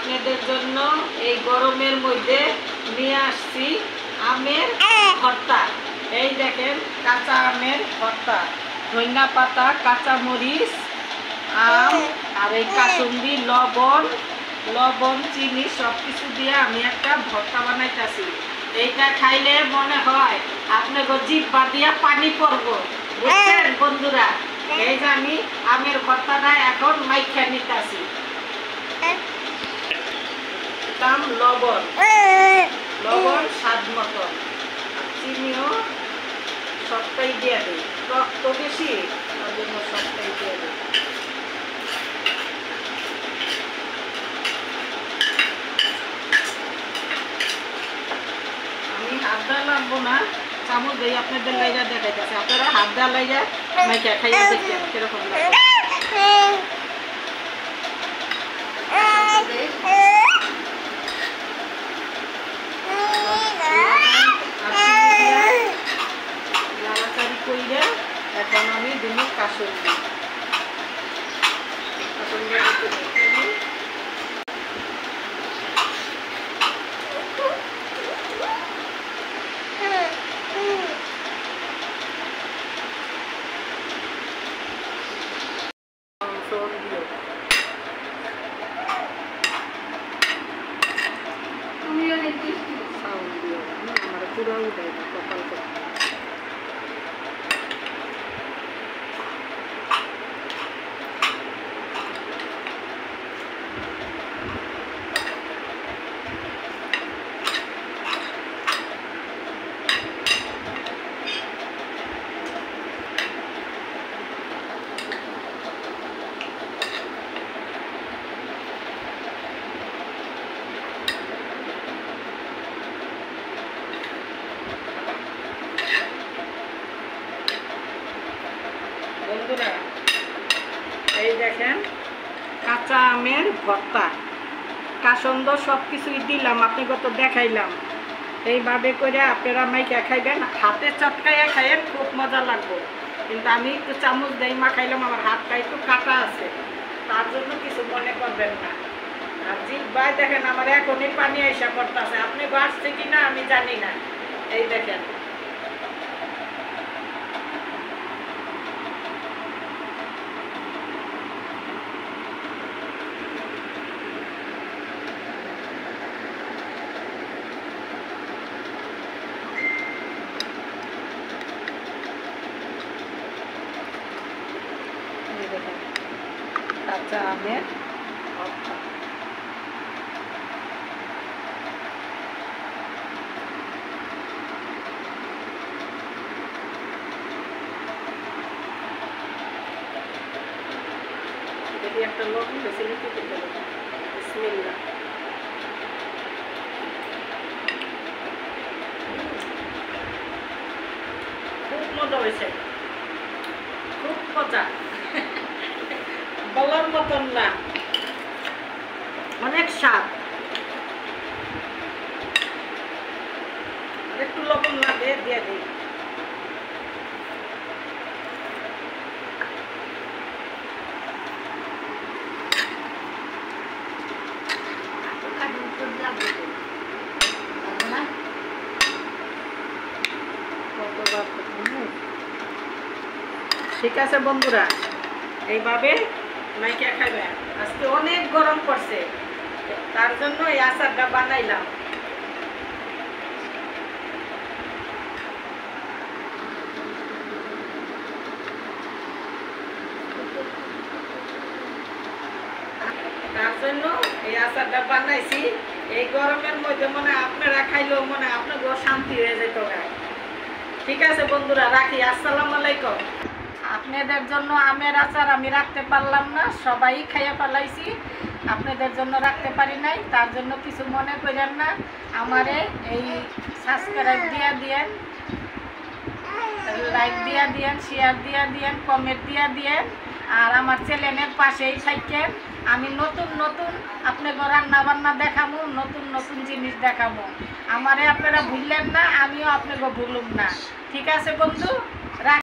আপনাদের জন্য এই গরমের মধ্যে নিয়ে আসছি আমের ভর্তা। এই দেখেন কাঁচা আমের ভর্তা, ধনিয়া পাতা, কাঁচা মরিচ, আম আর এই কাসুন্দি, লবণ চিনি সব কিছু দিয়ে আমি একটা ভর্তা বানাইতেছি। এইটা খাইলে মনে হয় আপনাকে জিহ্বা দিয়া পানি পড়ব, বুঝছেন বন্ধুরা? এই যে আমি আমের ভর্তাটা এখন মাইখা নিতেছি। লবণ স্বাদ মতো, চিনিও সবটাই দিয়ে দিই, টক তো বেশি তার জন্য সবটাই দিয়ে দিই। আমি হাত দেওয়া লাগবো না, চামচ দিয়ে আপনাদের লাইজা দেখাইতেছে, আপনারা হাত দেওয়া লাইজা মাইকা খাইয়া দেখেন কিরকম লাগে। এখন আমি দিন কাসুন্দি আমার পুরো উঠাই না কপাল করে। বন্ধুরা এই দেখেন কাঁচা আমের ভর্তা, কাসন্দ সব কিছুই দিলাম, আপনাকে তো দেখাইলাম। এইভাবে করে আপনারা মাইকা খাইবেন, হাতে চটকাইয়া খাইয়েন, খুব মজা লাগবে। কিন্তু আমি একটু চামচ দিয়ে মাখাইলাম, আমার হাতটা একটু কাটা আছে, তার জন্য কিছু মনে করবেন না। আর জিহ্বায় দেখেন আমার এখনই পানি আইসা পড়তেছে, আপনি বাড়ছে কিনা আমি জানি না। এই দেখেন কাঁচা আমের ভর্তা। দেখি একটা লবণ বেশি লিখে দিতে হবে। বিসমিল্লাহ। খুব মজা হয়েছে, খুব মজা, বলার মতন না, অনেক স্বাদ। একটু লবণ লাগে দিয়ে দিই। ঠিক আছে বন্ধুরা, এইভাবে মাইকা খাইবেন। আজকে অনেক গরম পড়ছে, তার জন্য এই আচারটা বানাইলাম। তার জন্য এই আচারটা বানাইছি। এই গরমের মধ্যে মনে আপনারা খাইলেও মনে আপনাকেও শান্তি হয়ে যেত। ঠিক আছে বন্ধুরা, রাখি। আসসালামু আলাইকুম। আপনাদের জন্য আমের আচার আমি রাখতে পারলাম না, সবাই খাইয়া পালাইছি, আপনাদের জন্য রাখতে পারি নাই, তার জন্য কিছু মনে করেন না। আমারে এই সাবস্ক্রাইব দিয়া দিয়েন, লাইক দিয়া দিয়েন, শেয়ার দিয়া দিয়েন, কমেন্ট দিয়া দিয়েন। আর আমার চ্যানেলের পাশেই থাকেন। আমি নতুন নতুন আপনাকে রান্না বান্না দেখাবো, নতুন নতুন জিনিস দেখাবো। আমারে আপনারা ভুললেন না, আমিও আপনাকে ভুলুম না। ঠিক আছে বন্ধু।